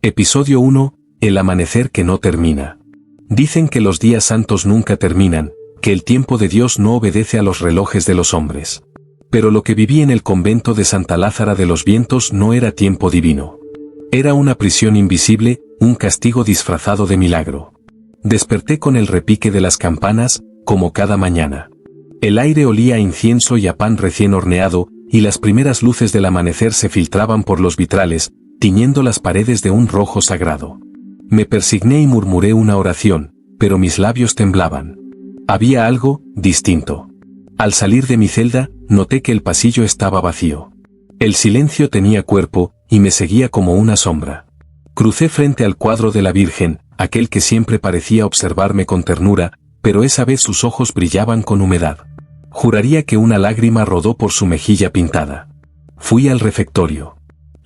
Episodio 1. El amanecer que no termina. Dicen que los días santos nunca terminan, que el tiempo de Dios no obedece a los relojes de los hombres. Pero lo que viví en el convento de Santa Lázara de los Vientos no era tiempo divino. Era una prisión invisible, un castigo disfrazado de milagro. Desperté con el repique de las campanas, como cada mañana. El aire olía a incienso y a pan recién horneado, y las primeras luces del amanecer se filtraban por los vitrales, tiñendo las paredes de un rojo sagrado. Me persigné y murmuré una oración, pero mis labios temblaban. Había algo distinto. Al salir de mi celda, noté que el pasillo estaba vacío. El silencio tenía cuerpo, y me seguía como una sombra. Crucé frente al cuadro de la Virgen, aquel que siempre parecía observarme con ternura, pero esa vez sus ojos brillaban con humedad. Juraría que una lágrima rodó por su mejilla pintada. Fui al refectorio.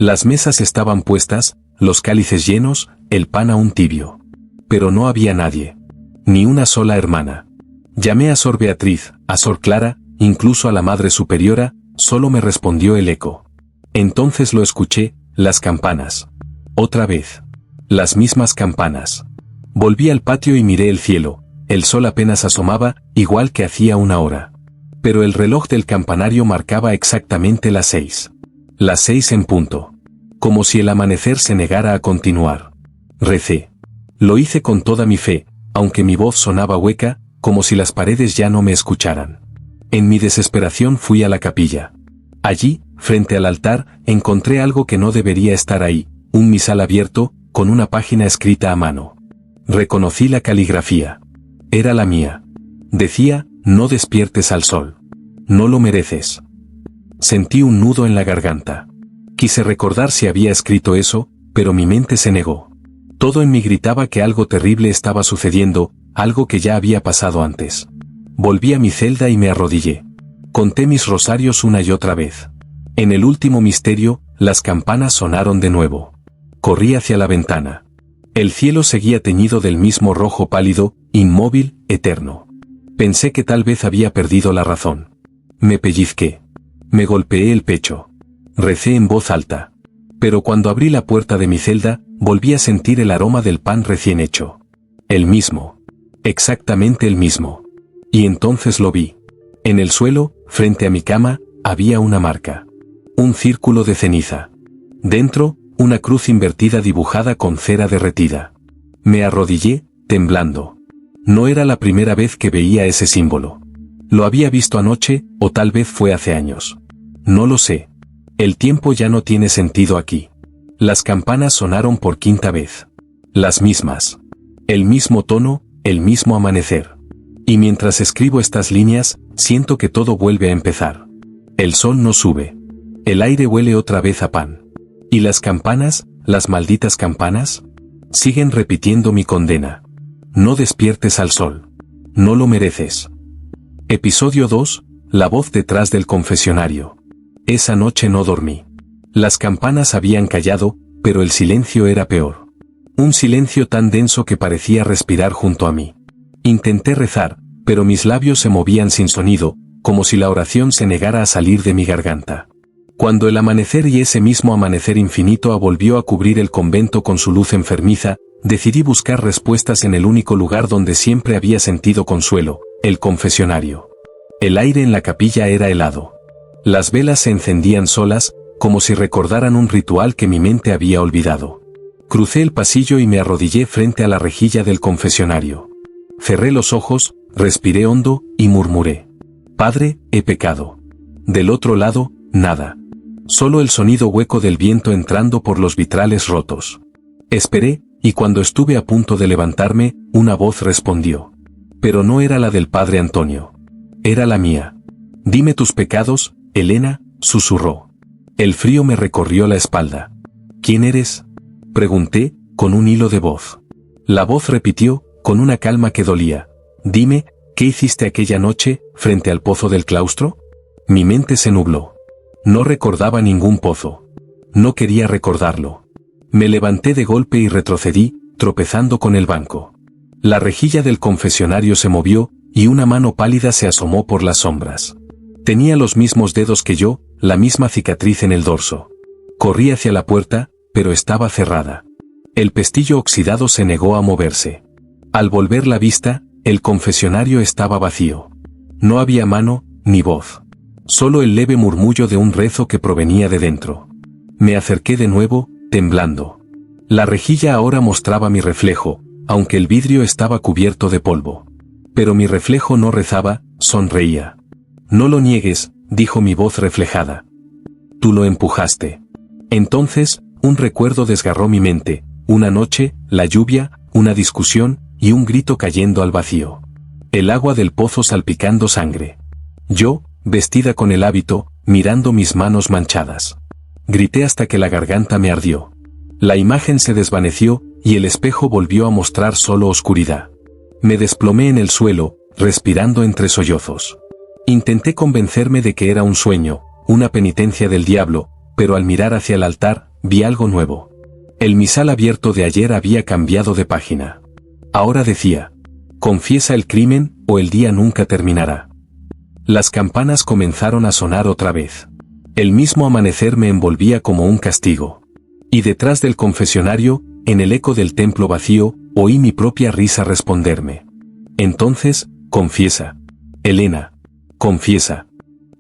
Las mesas estaban puestas, los cálices llenos, el pan aún tibio. Pero no había nadie. Ni una sola hermana. Llamé a Sor Beatriz, a Sor Clara, incluso a la Madre Superiora, solo me respondió el eco. Entonces lo escuché, las campanas. Otra vez. Las mismas campanas. Volví al patio y miré el cielo, el sol apenas asomaba, igual que hacía una hora. Pero el reloj del campanario marcaba exactamente las 6. Las 6 en punto. Como si el amanecer se negara a continuar. Recé. Lo hice con toda mi fe, aunque mi voz sonaba hueca, como si las paredes ya no me escucharan. En mi desesperación fui a la capilla. Allí, frente al altar, encontré algo que no debería estar ahí, un misal abierto, con una página escrita a mano. Reconocí la caligrafía. Era la mía. Decía, no despiertes al sol. No lo mereces. Sentí un nudo en la garganta. Quise recordar si había escrito eso, pero mi mente se negó. Todo en mí gritaba que algo terrible estaba sucediendo, algo que ya había pasado antes. Volví a mi celda y me arrodillé. Conté mis rosarios una y otra vez. En el último misterio, las campanas sonaron de nuevo. Corrí hacia la ventana. El cielo seguía teñido del mismo rojo pálido, inmóvil, eterno. Pensé que tal vez había perdido la razón. Me pellizqué. Me golpeé el pecho. Recé en voz alta. Pero cuando abrí la puerta de mi celda, volví a sentir el aroma del pan recién hecho. El mismo. Exactamente el mismo. Y entonces lo vi. En el suelo, frente a mi cama, había una marca. Un círculo de ceniza. Dentro, una cruz invertida dibujada con cera derretida. Me arrodillé, temblando. No era la primera vez que veía ese símbolo. Lo había visto anoche, o tal vez fue hace años. No lo sé. El tiempo ya no tiene sentido aquí. Las campanas sonaron por quinta vez. Las mismas. El mismo tono, el mismo amanecer. Y mientras escribo estas líneas, siento que todo vuelve a empezar. El sol no sube. El aire huele otra vez a pan. ¿Y las campanas, las malditas campanas? Siguen repitiendo mi condena. No despiertes al sol. No lo mereces. Episodio 2. La voz detrás del confesionario. Esa noche no dormí. Las campanas habían callado, pero el silencio era peor. Un silencio tan denso que parecía respirar junto a mí. Intenté rezar, pero mis labios se movían sin sonido, como si la oración se negara a salir de mi garganta. Cuando el amanecer y ese mismo amanecer infinito volvió a cubrir el convento con su luz enfermiza, decidí buscar respuestas en el único lugar donde siempre había sentido consuelo, el confesionario. El aire en la capilla era helado. Las velas se encendían solas, como si recordaran un ritual que mi mente había olvidado. Crucé el pasillo y me arrodillé frente a la rejilla del confesionario. Cerré los ojos, respiré hondo, y murmuré. Padre, he pecado. Del otro lado, nada. Solo el sonido hueco del viento entrando por los vitrales rotos. Esperé, y cuando estuve a punto de levantarme, una voz respondió. Pero no era la del padre Antonio. Era la mía. Dime tus pecados, Elena, susurró. El frío me recorrió la espalda. ¿Quién eres? Pregunté, con un hilo de voz. La voz repitió, con una calma que dolía. Dime, ¿qué hiciste aquella noche, frente al pozo del claustro? Mi mente se nubló. No recordaba ningún pozo. No quería recordarlo. Me levanté de golpe y retrocedí, tropezando con el banco. La rejilla del confesionario se movió, y una mano pálida se asomó por las sombras. Tenía los mismos dedos que yo, la misma cicatriz en el dorso. Corrí hacia la puerta, pero estaba cerrada. El pestillo oxidado se negó a moverse. Al volver la vista, el confesionario estaba vacío. No había mano, ni voz. Solo el leve murmullo de un rezo que provenía de dentro. Me acerqué de nuevo, temblando. La rejilla ahora mostraba mi reflejo, aunque el vidrio estaba cubierto de polvo. Pero mi reflejo no rezaba, sonreía. No lo niegues, dijo mi voz reflejada. Tú lo empujaste. Entonces, un recuerdo desgarró mi mente, una noche, la lluvia, una discusión, y un grito cayendo al vacío. El agua del pozo salpicando sangre. Yo, vestida con el hábito, mirando mis manos manchadas. Grité hasta que la garganta me ardió. La imagen se desvaneció, y el espejo volvió a mostrar solo oscuridad. Me desplomé en el suelo, respirando entre sollozos. Intenté convencerme de que era un sueño, una penitencia del diablo, pero al mirar hacia el altar, vi algo nuevo. El misal abierto de ayer había cambiado de página. Ahora decía: confiesa el crimen, o el día nunca terminará. Las campanas comenzaron a sonar otra vez. El mismo amanecer me envolvía como un castigo. Y detrás del confesionario, en el eco del templo vacío, oí mi propia risa responderme. Entonces, confiesa. Elena. Confiesa.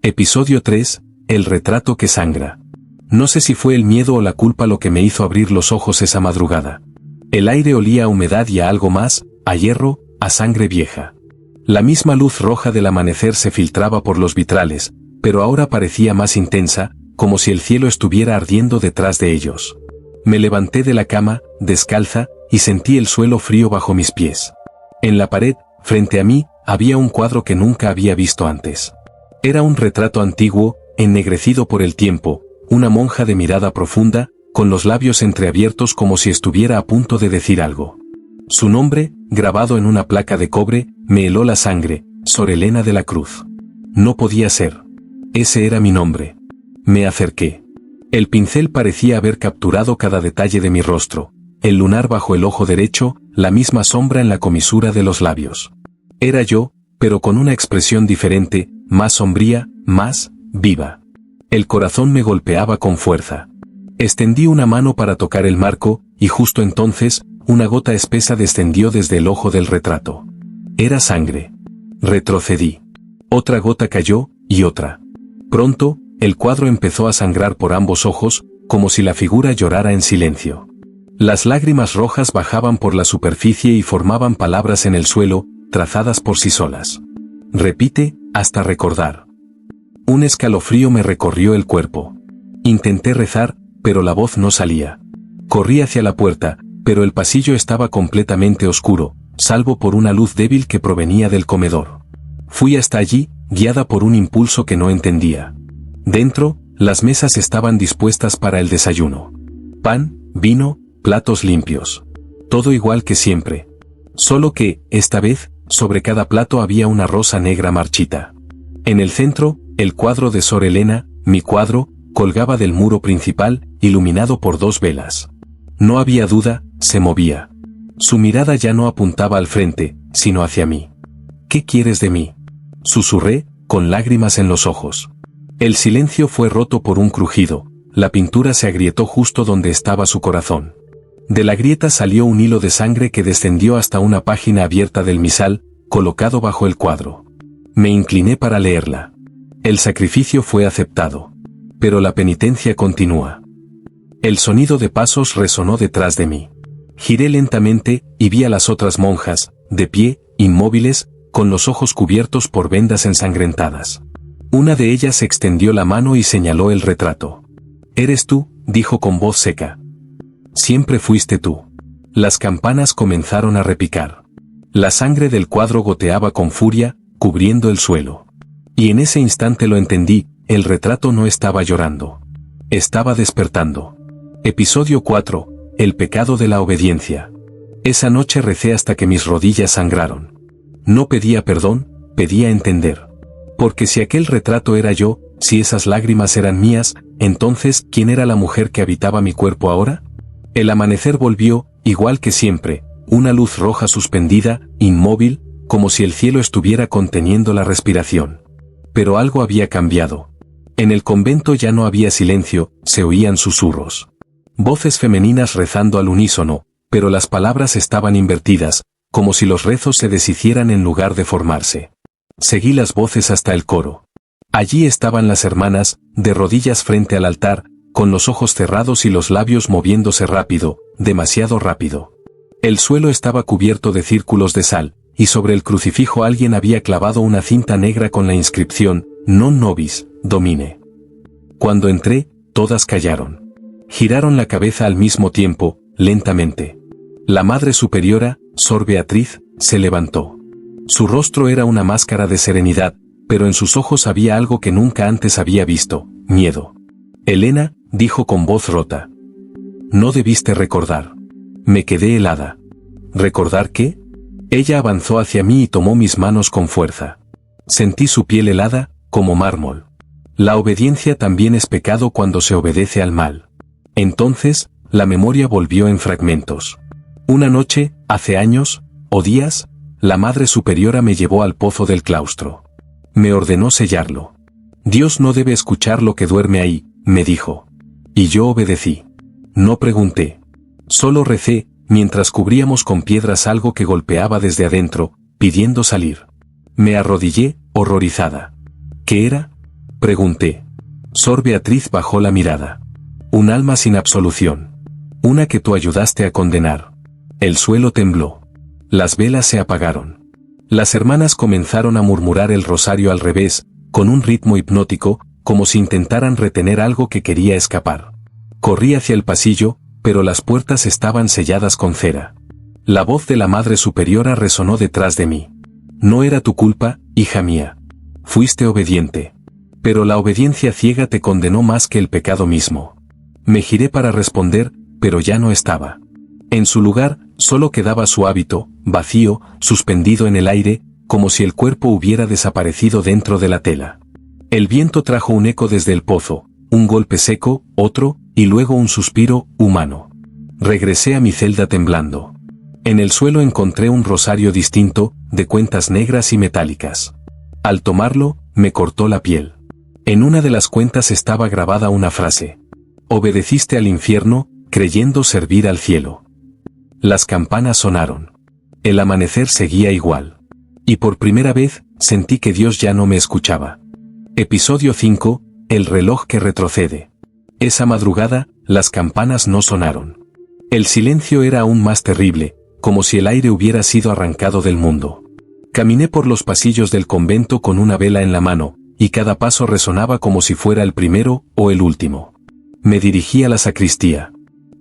Episodio 3, el retrato que sangra. No sé si fue el miedo o la culpa lo que me hizo abrir los ojos esa madrugada. El aire olía a humedad y a algo más, a hierro, a sangre vieja. La misma luz roja del amanecer se filtraba por los vitrales, pero ahora parecía más intensa, como si el cielo estuviera ardiendo detrás de ellos. Me levanté de la cama, descalza, y sentí el suelo frío bajo mis pies. En la pared, frente a mí, había un cuadro que nunca había visto antes. Era un retrato antiguo, ennegrecido por el tiempo, una monja de mirada profunda, con los labios entreabiertos como si estuviera a punto de decir algo. Su nombre, grabado en una placa de cobre, me heló la sangre: Sor Elena de la Cruz. No podía ser. Ese era mi nombre. Me acerqué. El pincel parecía haber capturado cada detalle de mi rostro: el lunar bajo el ojo derecho, la misma sombra en la comisura de los labios. Era yo, pero con una expresión diferente, más sombría, más viva. El corazón me golpeaba con fuerza. Extendí una mano para tocar el marco, y justo entonces, una gota espesa descendió desde el ojo del retrato. Era sangre. Retrocedí. Otra gota cayó, y otra. Pronto, el cuadro empezó a sangrar por ambos ojos, como si la figura llorara en silencio. Las lágrimas rojas bajaban por la superficie y formaban palabras en el suelo, trazadas por sí solas. Repite, hasta recordar. Un escalofrío me recorrió el cuerpo. Intenté rezar, pero la voz no salía. Corrí hacia la puerta, pero el pasillo estaba completamente oscuro, salvo por una luz débil que provenía del comedor. Fui hasta allí, guiada por un impulso que no entendía. Dentro, las mesas estaban dispuestas para el desayuno. Pan, vino, platos limpios. Todo igual que siempre. Solo que, esta vez, sobre cada plato había una rosa negra marchita. En el centro, el cuadro de Sor Elena, mi cuadro, colgaba del muro principal, iluminado por 2 velas. No había duda, se movía. Su mirada ya no apuntaba al frente, sino hacia mí. ¿Qué quieres de mí?, susurré, con lágrimas en los ojos. El silencio fue roto por un crujido. La pintura se agrietó justo donde estaba su corazón. De la grieta salió un hilo de sangre que descendió hasta una página abierta del misal, colocado bajo el cuadro. Me incliné para leerla. El sacrificio fue aceptado. Pero la penitencia continúa. El sonido de pasos resonó detrás de mí. Giré lentamente, y vi a las otras monjas, de pie, inmóviles, con los ojos cubiertos por vendas ensangrentadas. Una de ellas extendió la mano y señaló el retrato. «Eres tú», dijo con voz seca. «Siempre fuiste tú». Las campanas comenzaron a repicar. La sangre del cuadro goteaba con furia, cubriendo el suelo. Y en ese instante lo entendí: el retrato no estaba llorando. Estaba despertando. Episodio 4. El pecado de la obediencia. Esa noche recé hasta que mis rodillas sangraron. No pedía perdón, pedía entender. Porque si aquel retrato era yo, si esas lágrimas eran mías, entonces, ¿quién era la mujer que habitaba mi cuerpo ahora? El amanecer volvió, igual que siempre, una luz roja suspendida, inmóvil, como si el cielo estuviera conteniendo la respiración. Pero algo había cambiado. En el convento ya no había silencio, se oían susurros. Voces femeninas rezando al unísono, pero las palabras estaban invertidas, como si los rezos se deshicieran en lugar de formarse. Seguí las voces hasta el coro. Allí estaban las hermanas, de rodillas frente al altar, con los ojos cerrados y los labios moviéndose rápido, demasiado rápido. El suelo estaba cubierto de círculos de sal, y sobre el crucifijo alguien había clavado una cinta negra con la inscripción, Non nobis, domine. Cuando entré, todas callaron. Giraron la cabeza al mismo tiempo, lentamente. La Madre Superiora, Sor Beatriz, se levantó. Su rostro era una máscara de serenidad, pero en sus ojos había algo que nunca antes había visto, miedo. Elena, dijo con voz rota. No debiste recordar. Me quedé helada. ¿Recordar qué? Ella avanzó hacia mí y tomó mis manos con fuerza. Sentí su piel helada, como mármol. La obediencia también es pecado cuando se obedece al mal. Entonces, la memoria volvió en fragmentos. Una noche, hace años, o días, la Madre Superiora me llevó al pozo del claustro. Me ordenó sellarlo. Dios no debe escuchar lo que duerme ahí, me dijo. Y yo obedecí. No pregunté. Solo recé, mientras cubríamos con piedras algo que golpeaba desde adentro, pidiendo salir. Me arrodillé, horrorizada. ¿Qué era? Pregunté. Sor Beatriz bajó la mirada. Un alma sin absolución. Una que tú ayudaste a condenar. El suelo tembló. Las velas se apagaron. Las hermanas comenzaron a murmurar el rosario al revés, con un ritmo hipnótico, como si intentaran retener algo que quería escapar. Corrí hacia el pasillo, pero las puertas estaban selladas con cera. La voz de la Madre Superiora resonó detrás de mí. No era tu culpa, hija mía. Fuiste obediente. Pero la obediencia ciega te condenó más que el pecado mismo. Me giré para responder, pero ya no estaba. En su lugar, solo quedaba su hábito, vacío, suspendido en el aire, como si el cuerpo hubiera desaparecido dentro de la tela. El viento trajo un eco desde el pozo, un golpe seco, otro, y luego un suspiro, humano. Regresé a mi celda temblando. En el suelo encontré un rosario distinto, de cuentas negras y metálicas. Al tomarlo, me cortó la piel. En una de las cuentas estaba grabada una frase. Obedeciste al infierno, creyendo servir al cielo. Las campanas sonaron. El amanecer seguía igual. Y por primera vez, sentí que Dios ya no me escuchaba. Episodio 5, el reloj que retrocede. Esa madrugada, las campanas no sonaron. El silencio era aún más terrible, como si el aire hubiera sido arrancado del mundo. Caminé por los pasillos del convento con una vela en la mano, y cada paso resonaba como si fuera el primero o el último. Me dirigí a la sacristía.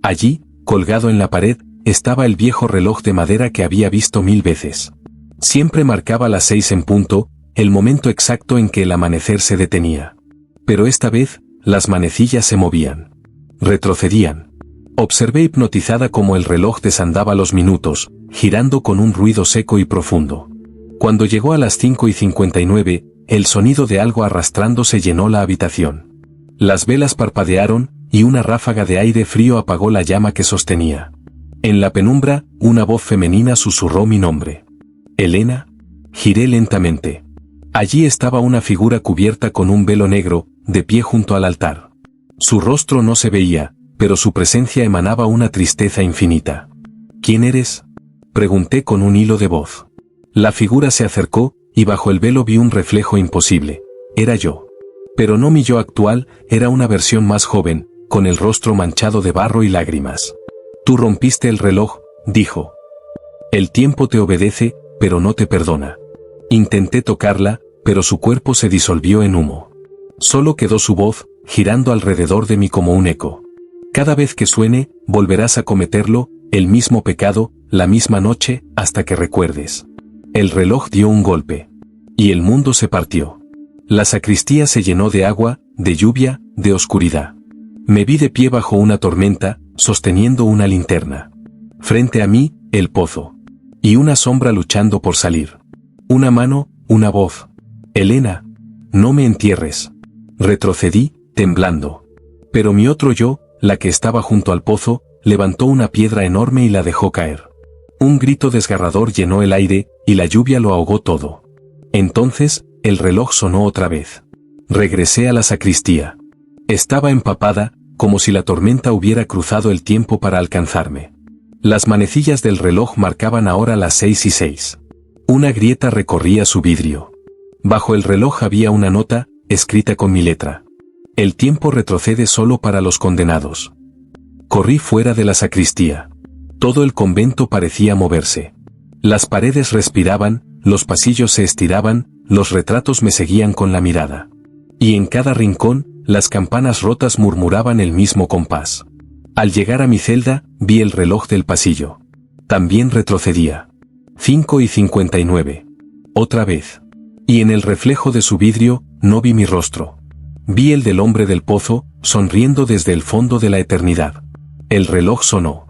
Allí, colgado en la pared, estaba el viejo reloj de madera que había visto 1000 veces. Siempre marcaba las 6 en punto, el momento exacto en que el amanecer se detenía. Pero esta vez, las manecillas se movían. Retrocedían. Observé hipnotizada cómo el reloj desandaba los minutos, girando con un ruido seco y profundo. Cuando llegó a las 5:59, el sonido de algo arrastrándose llenó la habitación. Las velas parpadearon, y una ráfaga de aire frío apagó la llama que sostenía. En la penumbra, una voz femenina susurró mi nombre. «Elena». Giré lentamente. Allí estaba una figura cubierta con un velo negro, de pie junto al altar. Su rostro no se veía, pero su presencia emanaba una tristeza infinita. «¿Quién eres?», pregunté con un hilo de voz. La figura se acercó, y bajo el velo vi un reflejo imposible. Era yo. Pero no mi yo actual, era una versión más joven, con el rostro manchado de barro y lágrimas. «Tú rompiste el reloj», dijo. «El tiempo te obedece, pero no te perdona». Intenté tocarla, pero su cuerpo se disolvió en humo. Solo quedó su voz, girando alrededor de mí como un eco. «Cada vez que suene, volverás a cometerlo, el mismo pecado, la misma noche, hasta que recuerdes». El reloj dio un golpe. Y el mundo se partió. La sacristía se llenó de agua, de lluvia, de oscuridad. Me vi de pie bajo una tormenta, sosteniendo una linterna. Frente a mí, el pozo. Y una sombra luchando por salir. Una mano, una voz. «Elena, no me entierres». Retrocedí, temblando. Pero mi otro yo, la que estaba junto al pozo, levantó una piedra enorme y la dejó caer. Un grito desgarrador llenó el aire, y la lluvia lo ahogó todo. Entonces, el reloj sonó otra vez. Regresé a la sacristía. Estaba empapada, como si la tormenta hubiera cruzado el tiempo para alcanzarme. Las manecillas del reloj marcaban ahora las 6:06. Una grieta recorría su vidrio. Bajo el reloj había una nota, escrita con mi letra. El tiempo retrocede solo para los condenados. Corrí fuera de la sacristía. Todo el convento parecía moverse. Las paredes respiraban, los pasillos se estiraban, los retratos me seguían con la mirada. Y en cada rincón, las campanas rotas murmuraban el mismo compás. Al llegar a mi celda, vi el reloj del pasillo. También retrocedía. 5:59. Otra vez. Y en el reflejo de su vidrio, no vi mi rostro. Vi el del hombre del pozo, sonriendo desde el fondo de la eternidad. El reloj sonó.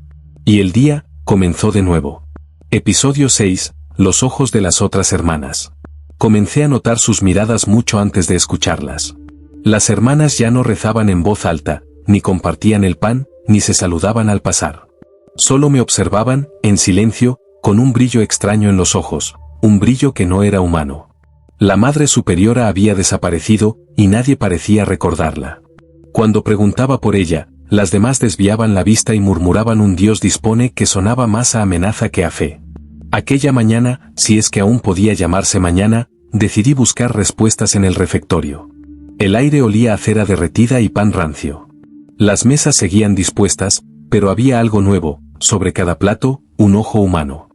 Y el día, comenzó de nuevo. Episodio 6, los ojos de las otras hermanas. Comencé a notar sus miradas mucho antes de escucharlas. Las hermanas ya no rezaban en voz alta, ni compartían el pan, ni se saludaban al pasar. Solo me observaban, en silencio, con un brillo extraño en los ojos, un brillo que no era humano. La Madre Superiora había desaparecido, y nadie parecía recordarla. Cuando preguntaba por ella, las demás desviaban la vista y murmuraban un Dios dispone que sonaba más a amenaza que a fe. Aquella mañana, si es que aún podía llamarse mañana, decidí buscar respuestas en el refectorio. El aire olía a cera derretida y pan rancio. Las mesas seguían dispuestas, pero había algo nuevo, sobre cada plato, un ojo humano.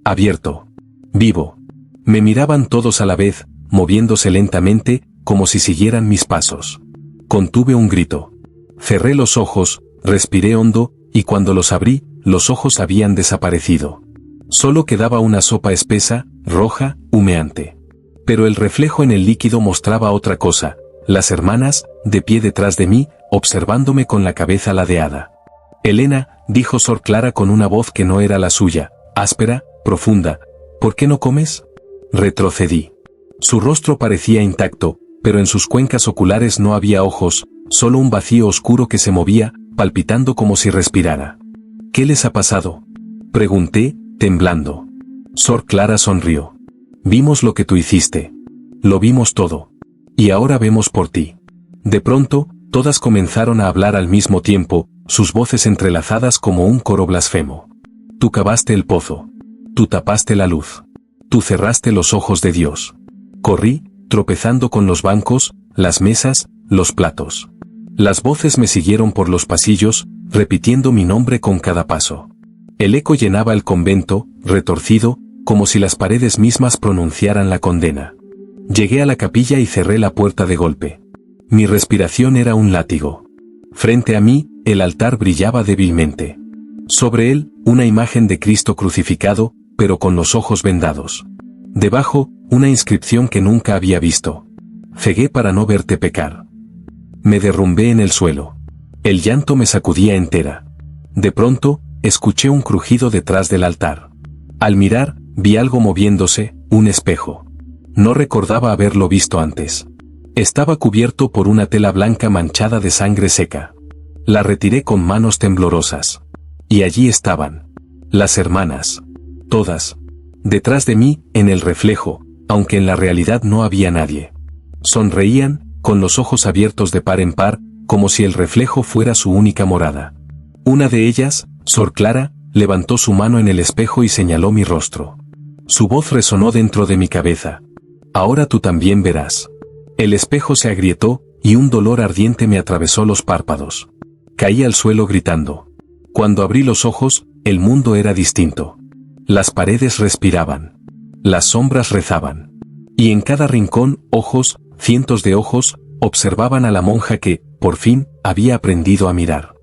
Abierto. Vivo. Me miraban todos a la vez, moviéndose lentamente, como si siguieran mis pasos. Contuve un grito. Cerré los ojos, respiré hondo, y cuando los abrí, los ojos habían desaparecido. Solo quedaba una sopa espesa, roja, humeante. Pero el reflejo en el líquido mostraba otra cosa, las hermanas, de pie detrás de mí, observándome con la cabeza ladeada. Elena, dijo Sor Clara con una voz que no era la suya, áspera, profunda, ¿por qué no comes? Retrocedí. Su rostro parecía intacto, pero en sus cuencas oculares no había ojos, solo un vacío oscuro que se movía, palpitando como si respirara. ¿Qué les ha pasado? Pregunté, temblando. Sor Clara sonrió. Vimos lo que tú hiciste. Lo vimos todo. Y ahora vemos por ti. De pronto, todas comenzaron a hablar al mismo tiempo, sus voces entrelazadas como un coro blasfemo. Tú cavaste el pozo. Tú tapaste la luz. Tú cerraste los ojos de Dios. Corrí, tropezando con los bancos, las mesas, los platos. Las voces me siguieron por los pasillos, repitiendo mi nombre con cada paso. El eco llenaba el convento, retorcido, como si las paredes mismas pronunciaran la condena. Llegué a la capilla y cerré la puerta de golpe. Mi respiración era un látigo. Frente a mí, el altar brillaba débilmente. Sobre él, una imagen de Cristo crucificado, pero con los ojos vendados. Debajo, una inscripción que nunca había visto. Cegué para no verte pecar. Me derrumbé en el suelo. El llanto me sacudía entera. De pronto, escuché un crujido detrás del altar. Al mirar, vi algo moviéndose, un espejo. No recordaba haberlo visto antes. Estaba cubierto por una tela blanca manchada de sangre seca. La retiré con manos temblorosas. Y allí estaban. Las hermanas. Todas. Detrás de mí, en el reflejo, aunque en la realidad no había nadie. Sonreían, con los ojos abiertos de par en par, como si el reflejo fuera su única morada. Una de ellas, Sor Clara, levantó su mano en el espejo y señaló mi rostro. Su voz resonó dentro de mi cabeza. Ahora tú también verás. El espejo se agrietó, y un dolor ardiente me atravesó los párpados. Caí al suelo gritando. Cuando abrí los ojos, el mundo era distinto. Las paredes respiraban. Las sombras rezaban. Y en cada rincón, ojos, cientos de ojos, observaban a la monja que, por fin, había aprendido a mirar.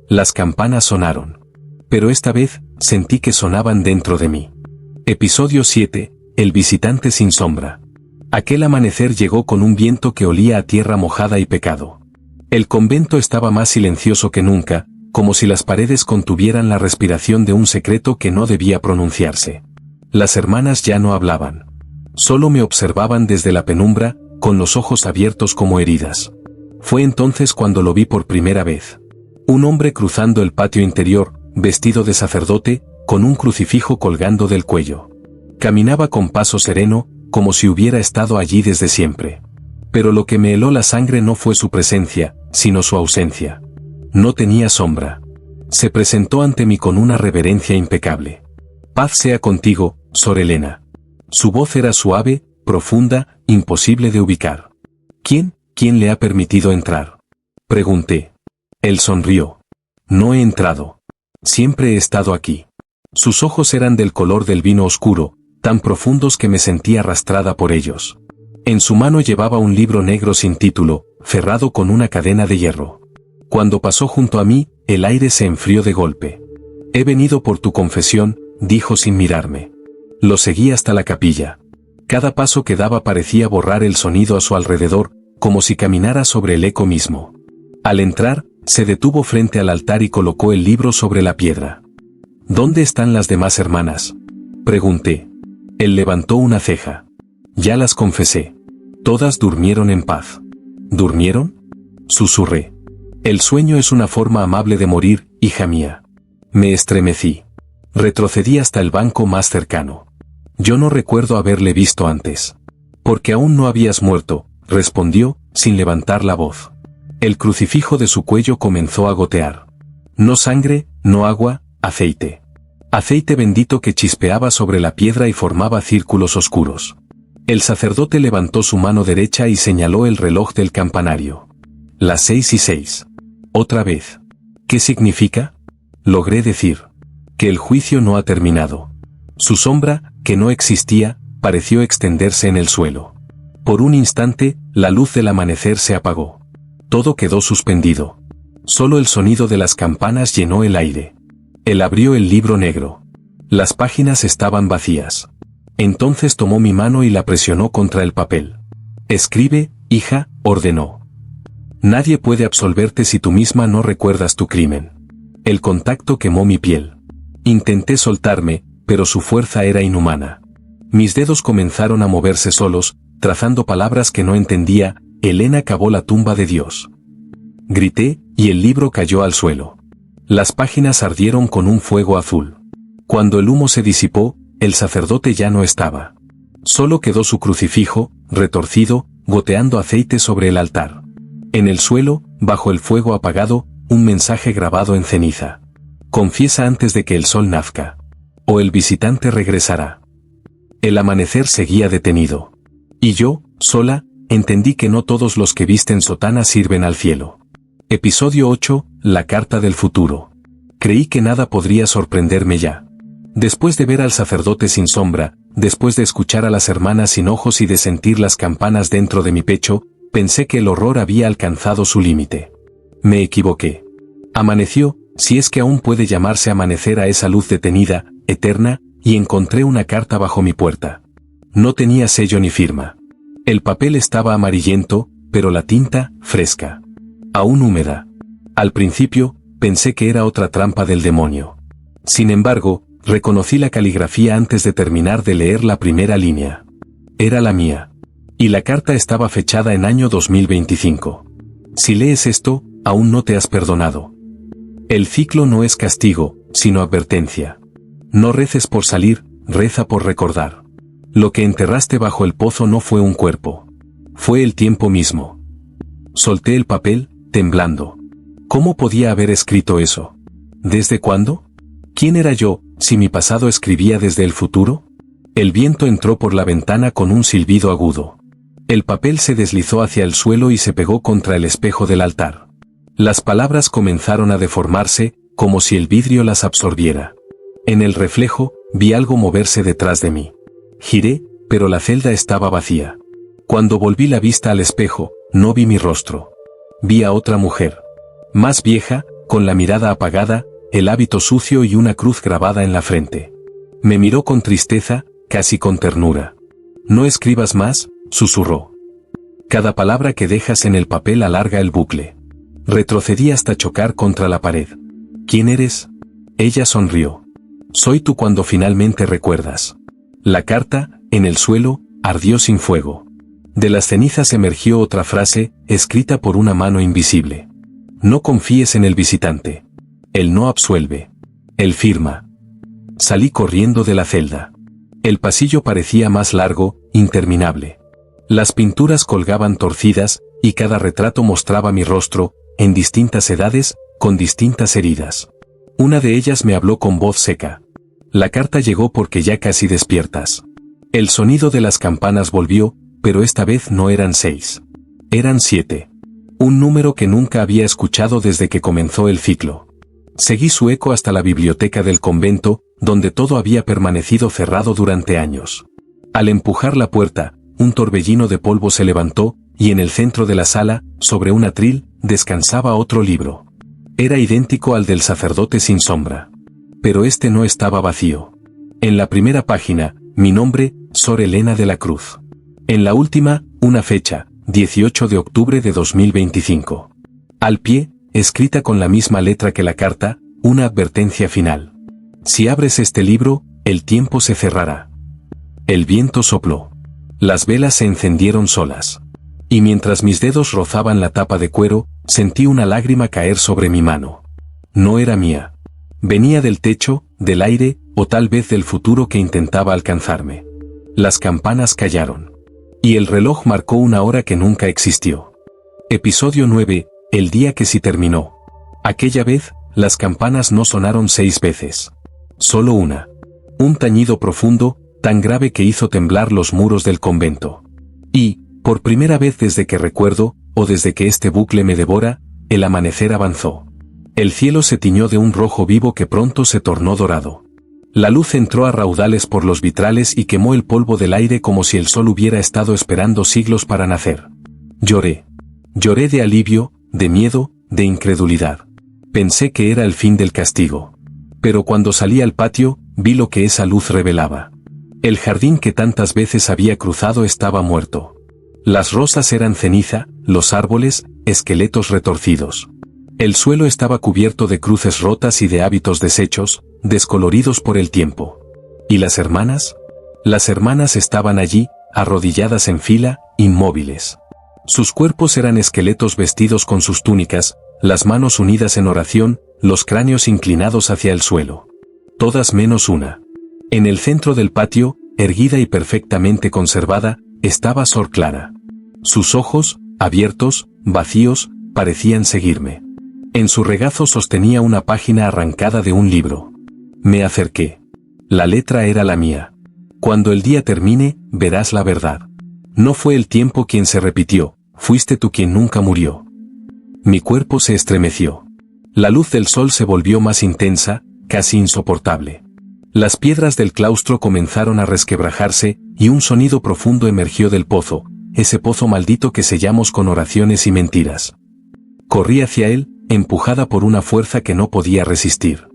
Las campanas sonaron. Pero esta vez, sentí que sonaban dentro de mí. Episodio 7, el visitante sin sombra. Aquel amanecer llegó con un viento que olía a tierra mojada y pecado. El convento estaba más silencioso que nunca, como si las paredes contuvieran la respiración de un secreto que no debía pronunciarse. Las hermanas ya no hablaban. Solo me observaban desde la penumbra, con los ojos abiertos como heridas. Fue entonces cuando lo vi por primera vez. Un hombre cruzando el patio interior, vestido de sacerdote, con un crucifijo colgando del cuello. Caminaba con paso sereno, como si hubiera estado allí desde siempre. Pero lo que me heló la sangre no fue su presencia, sino su ausencia. No tenía sombra. Se presentó ante mí con una reverencia impecable. Paz sea contigo, Sor Elena. Su voz era suave, profunda, imposible de ubicar. ¿Quién le ha permitido entrar? Pregunté. Él sonrió. No he entrado. Siempre he estado aquí. Sus ojos eran del color del vino oscuro, tan profundos que me sentí arrastrada por ellos. En su mano llevaba un libro negro sin título, cerrado con una cadena de hierro. Cuando pasó junto a mí, el aire se enfrió de golpe. He venido por tu confesión, dijo sin mirarme. Lo seguí hasta la capilla. Cada paso que daba parecía borrar el sonido a su alrededor, como si caminara sobre el eco mismo. Al entrar, se detuvo frente al altar y colocó el libro sobre la piedra. ¿Dónde están las demás hermanas? Pregunté. Él levantó una ceja. Ya las confesé. Todas durmieron en paz. ¿Durmieron? Susurré. El sueño es una forma amable de morir, hija mía. Me estremecí. Retrocedí hasta el banco más cercano. Yo no recuerdo haberle visto antes. Porque aún no habías muerto, respondió, sin levantar la voz. El crucifijo de su cuello comenzó a gotear. No sangre, no agua, aceite. Aceite bendito que chispeaba sobre la piedra y formaba círculos oscuros. El sacerdote levantó su mano derecha y señaló el reloj del campanario. Las 6:06. Otra vez. ¿Qué significa? Logré decir. Que el juicio no ha terminado. Su sombra, que no existía, pareció extenderse en el suelo. Por un instante, la luz del amanecer se apagó. Todo quedó suspendido. Solo el sonido de las campanas llenó el aire. Él abrió el libro negro. Las páginas estaban vacías. Entonces tomó mi mano y la presionó contra el papel. Escribe, hija, ordenó. Nadie puede absolverte si tú misma no recuerdas tu crimen. El contacto quemó mi piel. Intenté soltarme, pero su fuerza era inhumana. Mis dedos comenzaron a moverse solos, trazando palabras que no entendía. Elena cavó la tumba de Dios. Grité, y el libro cayó al suelo. Las páginas ardieron con un fuego azul. Cuando el humo se disipó, el sacerdote ya no estaba. Solo quedó su crucifijo, retorcido, goteando aceite sobre el altar. En el suelo, bajo el fuego apagado, un mensaje grabado en ceniza. Confiesa antes de que el sol nazca. O el visitante regresará. El amanecer seguía detenido. Y yo, sola, entendí que no todos los que visten sotana sirven al cielo. Episodio 8, la carta del futuro. Creí que nada podría sorprenderme ya. Después de ver al sacerdote sin sombra, después de escuchar a las hermanas sin ojos y de sentir las campanas dentro de mi pecho, pensé que el horror había alcanzado su límite. Me equivoqué. Amaneció, si es que aún puede llamarse amanecer a esa luz detenida, eterna, y encontré una carta bajo mi puerta. No tenía sello ni firma. El papel estaba amarillento, pero la tinta, fresca. Aún húmeda. Al principio, pensé que era otra trampa del demonio. Sin embargo, reconocí la caligrafía antes de terminar de leer la primera línea. Era la mía. Y la carta estaba fechada en año 2025. Si lees esto, aún no te has perdonado. El ciclo no es castigo, sino advertencia. No reces por salir, reza por recordar. Lo que enterraste bajo el pozo no fue un cuerpo. Fue el tiempo mismo. Solté el papel, temblando. ¿Cómo podía haber escrito eso? ¿Desde cuándo? ¿Quién era yo, si mi pasado escribía desde el futuro? El viento entró por la ventana con un silbido agudo. El papel se deslizó hacia el suelo y se pegó contra el espejo del altar. Las palabras comenzaron a deformarse, como si el vidrio las absorbiera. En el reflejo, vi algo moverse detrás de mí. Giré, pero la celda estaba vacía. Cuando volví la vista al espejo, no vi mi rostro. Vi a otra mujer. Más vieja, con la mirada apagada, el hábito sucio y una cruz grabada en la frente. Me miró con tristeza, casi con ternura. «No escribas más», susurró. «Cada palabra que dejas en el papel alarga el bucle». Retrocedí hasta chocar contra la pared. «¿Quién eres?» Ella sonrió. «Soy tú cuando finalmente recuerdas». La carta, en el suelo, ardió sin fuego. De las cenizas emergió otra frase, escrita por una mano invisible. «No confíes en el visitante. Él no absuelve. Él firma». Salí corriendo de la celda. El pasillo parecía más largo, interminable. Las pinturas colgaban torcidas, y cada retrato mostraba mi rostro, en distintas edades, con distintas heridas. Una de ellas me habló con voz seca. La carta llegó porque ya casi despiertas. El sonido de las campanas volvió, pero esta vez no eran 6. Eran 7. Un número que nunca había escuchado desde que comenzó el ciclo. Seguí su eco hasta la biblioteca del convento, donde todo había permanecido cerrado durante años. Al empujar la puerta, un torbellino de polvo se levantó, y en el centro de la sala, sobre un atril, descansaba otro libro. Era idéntico al del sacerdote sin sombra. Pero este no estaba vacío. En la primera página, mi nombre, Sor Elena de la Cruz. En la última, una fecha, 18 de octubre de 2025. Al pie, escrita con la misma letra que la carta, una advertencia final. Si abres este libro, el tiempo se cerrará. El viento sopló. Las velas se encendieron solas. Y mientras mis dedos rozaban la tapa de cuero, sentí una lágrima caer sobre mi mano. No era mía. Venía del techo, del aire, o tal vez del futuro que intentaba alcanzarme. Las campanas callaron. Y el reloj marcó una hora que nunca existió. Episodio 9, el día que sí terminó. Aquella vez, las campanas no sonaron 6 veces. Solo una. Un tañido profundo, tan grave que hizo temblar los muros del convento. Y, por primera vez desde que recuerdo, o desde que este bucle me devora, el amanecer avanzó. El cielo se tiñó de un rojo vivo que pronto se tornó dorado. La luz entró a raudales por los vitrales y quemó el polvo del aire como si el sol hubiera estado esperando siglos para nacer. Lloré. Lloré de alivio, de miedo, de incredulidad. Pensé que era el fin del castigo. Pero cuando salí al patio, vi lo que esa luz revelaba. El jardín que tantas veces había cruzado estaba muerto. Las rosas eran ceniza, los árboles, esqueletos retorcidos. El suelo estaba cubierto de cruces rotas y de hábitos deshechos, descoloridos por el tiempo. ¿Y las hermanas? Las hermanas estaban allí, arrodilladas en fila, inmóviles. Sus cuerpos eran esqueletos vestidos con sus túnicas, las manos unidas en oración, los cráneos inclinados hacia el suelo. Todas menos una. En el centro del patio, erguida y perfectamente conservada, estaba Sor Clara. Sus ojos, abiertos, vacíos, parecían seguirme. En su regazo sostenía una página arrancada de un libro. Me acerqué. La letra era la mía. Cuando el día termine, verás la verdad. No fue el tiempo quien se repitió, fuiste tú quien nunca murió. Mi cuerpo se estremeció. La luz del sol se volvió más intensa, casi insoportable. Las piedras del claustro comenzaron a resquebrajarse, y un sonido profundo emergió del pozo, ese pozo maldito que sellamos con oraciones y mentiras. Corrí hacia él, empujada por una fuerza que no podía resistir.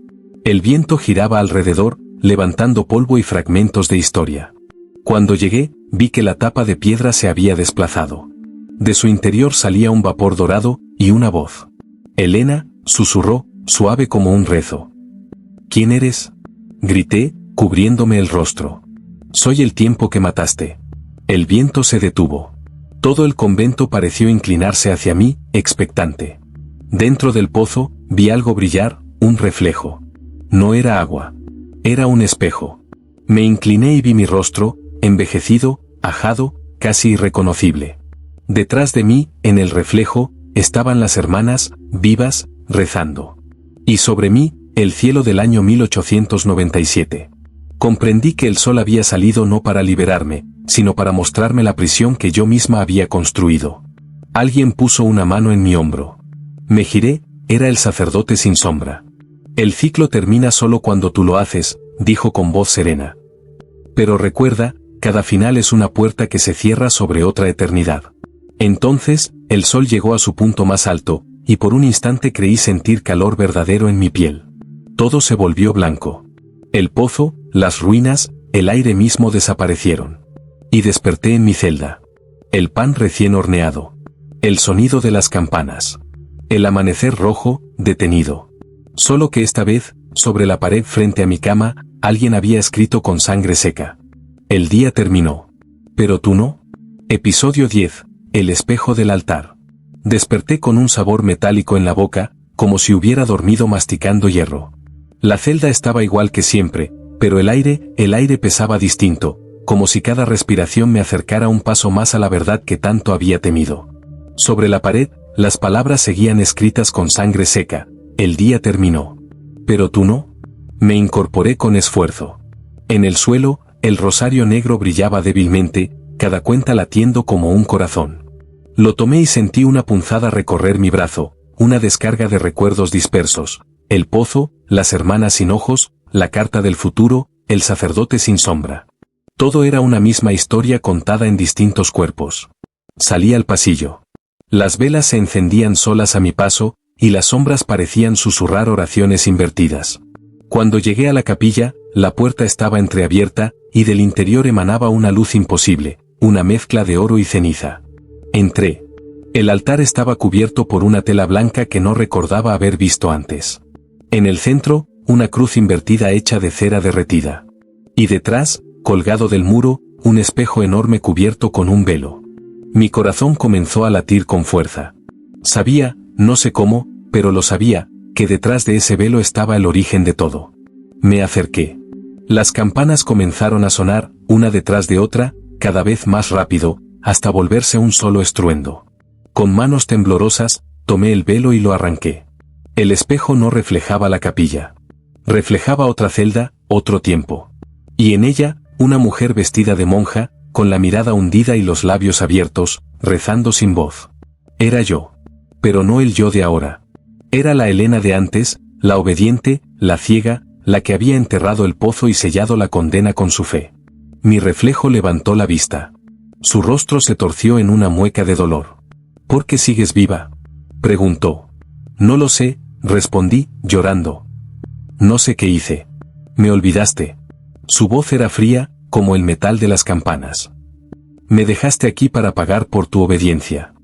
El viento giraba alrededor, levantando polvo y fragmentos de historia. Cuando llegué, vi que la tapa de piedra se había desplazado. De su interior salía un vapor dorado, y una voz. Elena, susurró, suave como un rezo. ¿Quién eres? Grité, cubriéndome el rostro. Soy el tiempo que mataste. El viento se detuvo. Todo el convento pareció inclinarse hacia mí, expectante. Dentro del pozo, vi algo brillar, un reflejo. No era agua. Era un espejo. Me incliné y vi mi rostro, envejecido, ajado, casi irreconocible. Detrás de mí, en el reflejo, estaban las hermanas, vivas, rezando. Y sobre mí, el cielo del año 1897. Comprendí que el sol había salido no para liberarme, sino para mostrarme la prisión que yo misma había construido. Alguien puso una mano en mi hombro. Me giré, era el sacerdote sin sombra. El ciclo termina solo cuando tú lo haces, dijo con voz serena. Pero recuerda, cada final es una puerta que se cierra sobre otra eternidad. Entonces, el sol llegó a su punto más alto, y por un instante creí sentir calor verdadero en mi piel. Todo se volvió blanco. El pozo, las ruinas, el aire mismo desaparecieron. Y desperté en mi celda. El pan recién horneado. El sonido de las campanas. El amanecer rojo, detenido. Solo que esta vez, sobre la pared frente a mi cama, alguien había escrito con sangre seca. El día terminó. ¿Pero tú no? Episodio 10. El espejo del altar. Desperté con un sabor metálico en la boca, como si hubiera dormido masticando hierro. La celda estaba igual que siempre, pero el aire pesaba distinto, como si cada respiración me acercara un paso más a la verdad que tanto había temido. Sobre la pared, las palabras seguían escritas con sangre seca. El día terminó. Pero tú no. Me incorporé con esfuerzo. En el suelo, el rosario negro brillaba débilmente, cada cuenta latiendo como un corazón. Lo tomé y sentí una punzada recorrer mi brazo, una descarga de recuerdos dispersos, el pozo, las hermanas sin ojos, la carta del futuro, el sacerdote sin sombra. Todo era una misma historia contada en distintos cuerpos. Salí al pasillo. Las velas se encendían solas a mi paso, y las sombras parecían susurrar oraciones invertidas. Cuando llegué a la capilla, la puerta estaba entreabierta, y del interior emanaba una luz imposible, una mezcla de oro y ceniza. Entré. El altar estaba cubierto por una tela blanca que no recordaba haber visto antes. En el centro, una cruz invertida hecha de cera derretida. Y detrás, colgado del muro, un espejo enorme cubierto con un velo. Mi corazón comenzó a latir con fuerza. Sabía, no sé cómo, pero lo sabía, que detrás de ese velo estaba el origen de todo. Me acerqué. Las campanas comenzaron a sonar, una detrás de otra, cada vez más rápido, hasta volverse un solo estruendo. Con manos temblorosas, tomé el velo y lo arranqué. El espejo no reflejaba la capilla. Reflejaba otra celda, otro tiempo. Y en ella, una mujer vestida de monja, con la mirada hundida y los labios abiertos, rezando sin voz. Era yo. Pero no el yo de ahora. Era la Elena de antes, la obediente, la ciega, la que había enterrado el pozo y sellado la condena con su fe. Mi reflejo levantó la vista. Su rostro se torció en una mueca de dolor. ¿Por qué sigues viva?, preguntó. No lo sé, respondí, llorando. No sé qué hice. Me olvidaste. Su voz era fría, como el metal de las campanas. Me dejaste aquí para pagar por tu obediencia.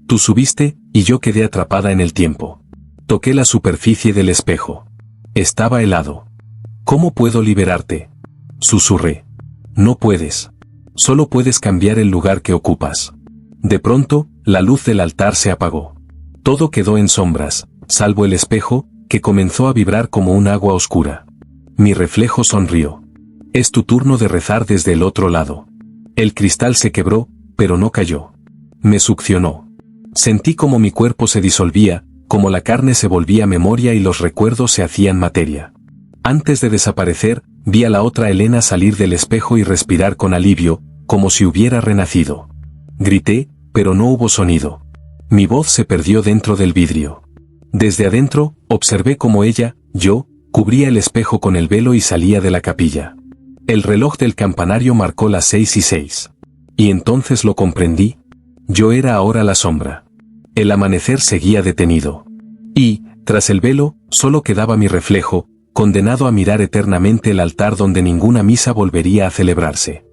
Tú subiste, y yo quedé atrapada en el tiempo. Toqué la superficie del espejo. Estaba helado. ¿Cómo puedo liberarte?, susurré. No puedes. Solo puedes cambiar el lugar que ocupas. De pronto, la luz del altar se apagó. Todo quedó en sombras, salvo el espejo, que comenzó a vibrar como un agua oscura. Mi reflejo sonrió. Es tu turno de rezar desde el otro lado. El cristal se quebró, pero no cayó. Me succionó. Sentí como mi cuerpo se disolvía, como la carne se volvía memoria y los recuerdos se hacían materia. Antes de desaparecer, vi a la otra Elena salir del espejo y respirar con alivio, como si hubiera renacido. Grité, pero no hubo sonido. Mi voz se perdió dentro del vidrio. Desde adentro, observé cómo ella, yo, cubría el espejo con el velo y salía de la capilla. El reloj del campanario marcó las 6:06. Y entonces lo comprendí. Yo era ahora la sombra. El amanecer seguía detenido. Y, tras el velo, solo quedaba mi reflejo, condenado a mirar eternamente el altar donde ninguna misa volvería a celebrarse.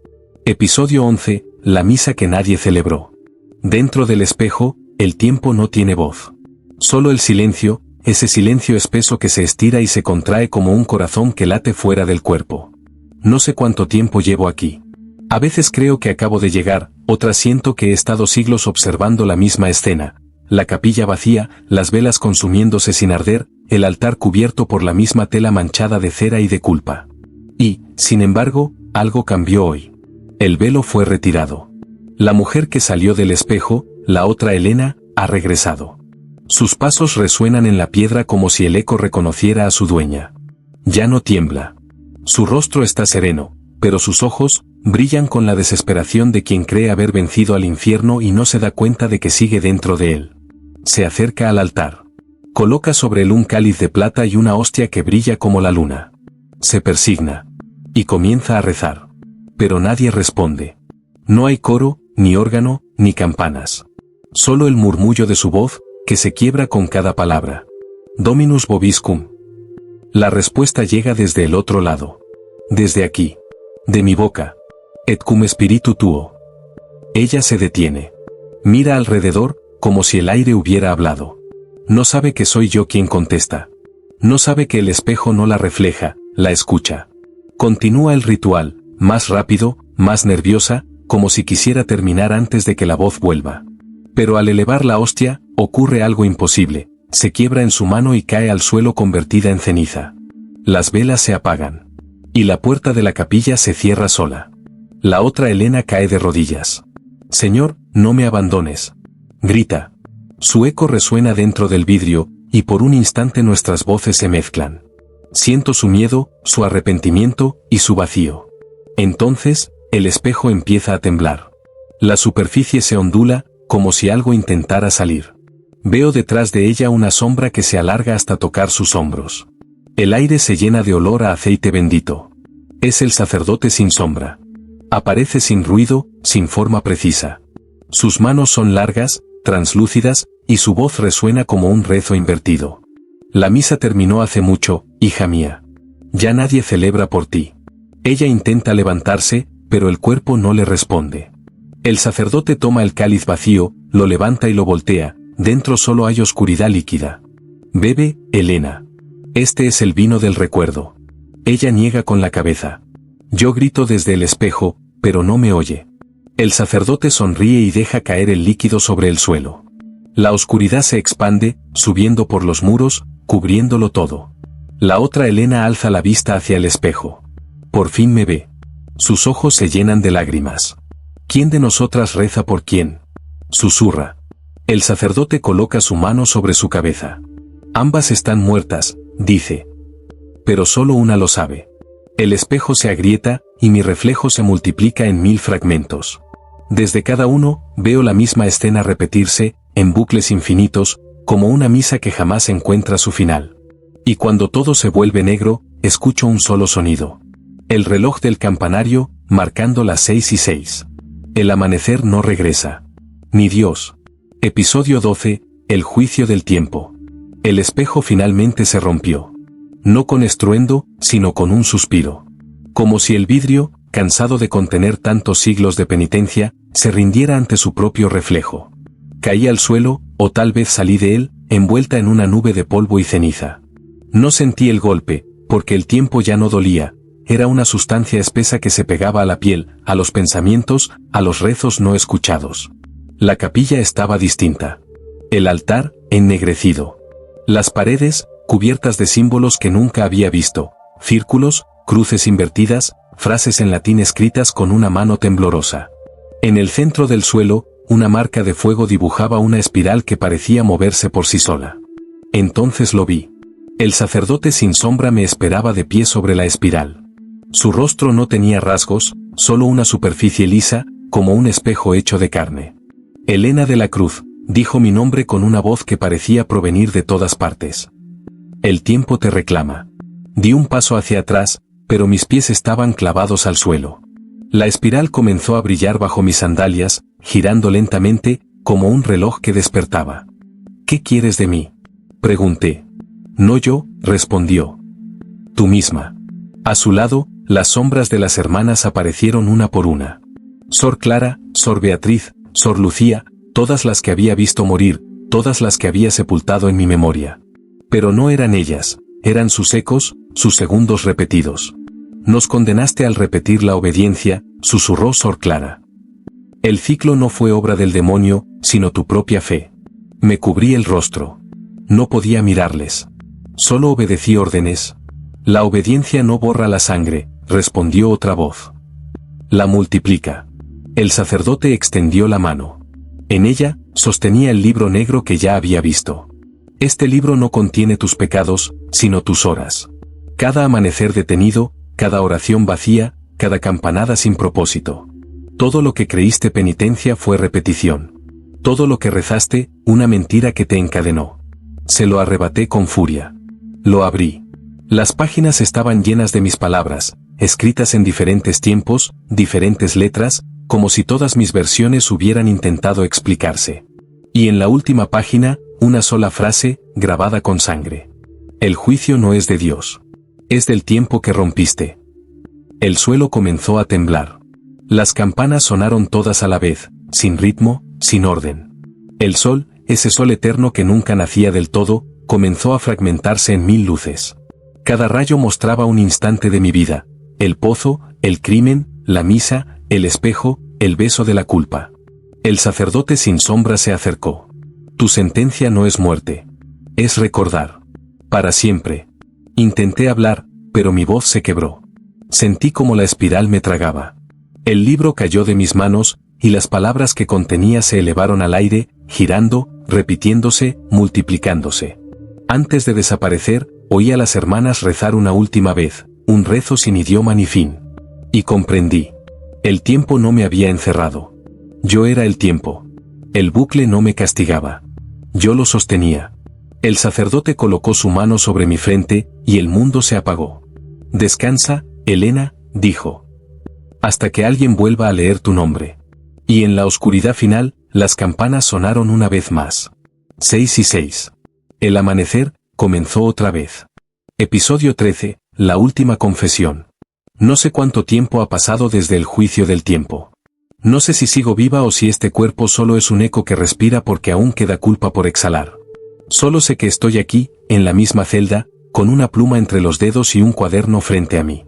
Episodio 11, la misa que nadie celebró. Dentro del espejo, el tiempo no tiene voz. Solo el silencio, ese silencio espeso que se estira y se contrae como un corazón que late fuera del cuerpo. No sé cuánto tiempo llevo aquí. A veces creo que acabo de llegar, otras siento que he estado siglos observando la misma escena. La capilla vacía, las velas consumiéndose sin arder, el altar cubierto por la misma tela manchada de cera y de culpa. Y, sin embargo, algo cambió hoy. El velo fue retirado. La mujer que salió del espejo, la otra Elena, ha regresado. Sus pasos resuenan en la piedra como si el eco reconociera a su dueña. Ya no tiembla. Su rostro está sereno, pero sus ojos brillan con la desesperación de quien cree haber vencido al infierno y no se da cuenta de que sigue dentro de él. Se acerca al altar. Coloca sobre él un cáliz de plata y una hostia que brilla como la luna. Se persigna. Y comienza a rezar. Pero nadie responde. No hay coro, ni órgano, ni campanas. Solo el murmullo de su voz, que se quiebra con cada palabra. Dominus vobiscum. La respuesta llega desde el otro lado. Desde aquí. De mi boca. Et cum spiritu tuo. Ella se detiene. Mira alrededor, como si el aire hubiera hablado. No sabe que soy yo quien contesta. No sabe que el espejo no la refleja, la escucha. Continúa el ritual, más rápido, más nerviosa, como si quisiera terminar antes de que la voz vuelva. Pero al elevar la hostia, ocurre algo imposible, se quiebra en su mano y cae al suelo convertida en ceniza. Las velas se apagan. Y la puerta de la capilla se cierra sola. La otra Elena cae de rodillas. Señor, no me abandones. Grita. Su eco resuena dentro del vidrio, y por un instante nuestras voces se mezclan. Siento su miedo, su arrepentimiento y su vacío. Entonces, el espejo empieza a temblar. La superficie se ondula, como si algo intentara salir. Veo detrás de ella una sombra que se alarga hasta tocar sus hombros. El aire se llena de olor a aceite bendito. Es el sacerdote sin sombra. Aparece sin ruido, sin forma precisa. Sus manos son largas, translúcidas, y su voz resuena como un rezo invertido. La misa terminó hace mucho, hija mía. Ya nadie celebra por ti. Ella intenta levantarse, pero el cuerpo no le responde. El sacerdote toma el cáliz vacío, lo levanta y lo voltea, dentro solo hay oscuridad líquida. Bebe, Elena. Este es el vino del recuerdo. Ella niega con la cabeza. Yo grito desde el espejo, pero no me oye. El sacerdote sonríe y deja caer el líquido sobre el suelo. La oscuridad se expande, subiendo por los muros, cubriéndolo todo. La otra Elena alza la vista hacia el espejo. Por fin me ve. Sus ojos se llenan de lágrimas. ¿Quién de nosotras reza por quién? Susurra. El sacerdote coloca su mano sobre su cabeza. Ambas están muertas, dice. Pero solo una lo sabe. El espejo se agrieta, y mi reflejo se multiplica en 1000 fragmentos. Desde cada uno, veo la misma escena repetirse, en bucles infinitos, como una misa que jamás encuentra su final. Y cuando todo se vuelve negro, escucho un solo sonido. El reloj del campanario, marcando las 6:06. El amanecer no regresa. Ni Dios. Episodio 12, el juicio del tiempo. El espejo finalmente se rompió. No con estruendo, sino con un suspiro. Como si el vidrio, cansado de contener tantos siglos de penitencia, se rindiera ante su propio reflejo. Caí al suelo, o tal vez salí de él, envuelta en una nube de polvo y ceniza. No sentí el golpe, porque el tiempo ya no dolía, era una sustancia espesa que se pegaba a la piel, a los pensamientos, a los rezos no escuchados. La capilla estaba distinta. El altar, ennegrecido. Las paredes, cubiertas de símbolos que nunca había visto, círculos, cruces invertidas, frases en latín escritas con una mano temblorosa. En el centro del suelo, una marca de fuego dibujaba una espiral que parecía moverse por sí sola. Entonces lo vi. El sacerdote sin sombra me esperaba de pie sobre la espiral. Su rostro no tenía rasgos, solo una superficie lisa, como un espejo hecho de carne. Elena de la Cruz, dijo mi nombre con una voz que parecía provenir de todas partes. El tiempo te reclama. Di un paso hacia atrás, pero mis pies estaban clavados al suelo. La espiral comenzó a brillar bajo mis sandalias, girando lentamente, como un reloj que despertaba. ¿Qué quieres de mí? Pregunté. No yo, respondió. Tú misma. A su lado, las sombras de las hermanas aparecieron una por una. Sor Clara, Sor Beatriz, Sor Lucía, todas las que había visto morir, todas las que había sepultado en mi memoria. Pero no eran ellas, eran sus ecos, sus segundos repetidos. Nos condenaste al repetir la obediencia, susurró Sor Clara. El ciclo no fue obra del demonio, sino tu propia fe. Me cubrí el rostro. No podía mirarles. Solo obedecí órdenes. La obediencia no borra la sangre, respondió otra voz. La multiplica. El sacerdote extendió la mano. En ella, sostenía el libro negro que ya había visto. Este libro no contiene tus pecados, sino tus horas. Cada amanecer detenido, cada oración vacía, cada campanada sin propósito. Todo lo que creíste penitencia fue repetición. Todo lo que rezaste, una mentira que te encadenó. Se lo arrebaté con furia. Lo abrí. Las páginas estaban llenas de mis palabras, escritas en diferentes tiempos, diferentes letras, como si todas mis versiones hubieran intentado explicarse. Y en la última página, una sola frase, grabada con sangre. El juicio no es de Dios. Es del tiempo que rompiste. El suelo comenzó a temblar. Las campanas sonaron todas a la vez, sin ritmo, sin orden. El sol, ese sol eterno que nunca nacía del todo, comenzó a fragmentarse en 1000 luces. Cada rayo mostraba un instante de mi vida, el pozo, el crimen, la misa, el espejo, el beso de la culpa. El sacerdote sin sombra se acercó. Tu sentencia no es muerte. Es recordar. Para siempre. Intenté hablar, pero mi voz se quebró. Sentí como la espiral me tragaba. El libro cayó de mis manos, y las palabras que contenía se elevaron al aire, girando, repitiéndose, multiplicándose. Antes de desaparecer, Oí a las hermanas rezar una última vez, un rezo sin idioma ni fin. Y comprendí. El tiempo no me había encerrado. Yo era el tiempo. El bucle no me castigaba. Yo lo sostenía. El sacerdote colocó su mano sobre mi frente, y el mundo se apagó. Descansa, Elena, dijo. Hasta que alguien vuelva a leer tu nombre. Y en la oscuridad final, las campanas sonaron una vez más. 6 y 6. El amanecer comenzó otra vez. Episodio 13, la última confesión. No sé cuánto tiempo ha pasado desde el juicio del tiempo. No sé si sigo viva o si este cuerpo solo es un eco que respira porque aún queda culpa por exhalar. Solo sé que estoy aquí, en la misma celda, con una pluma entre los dedos y un cuaderno frente a mí.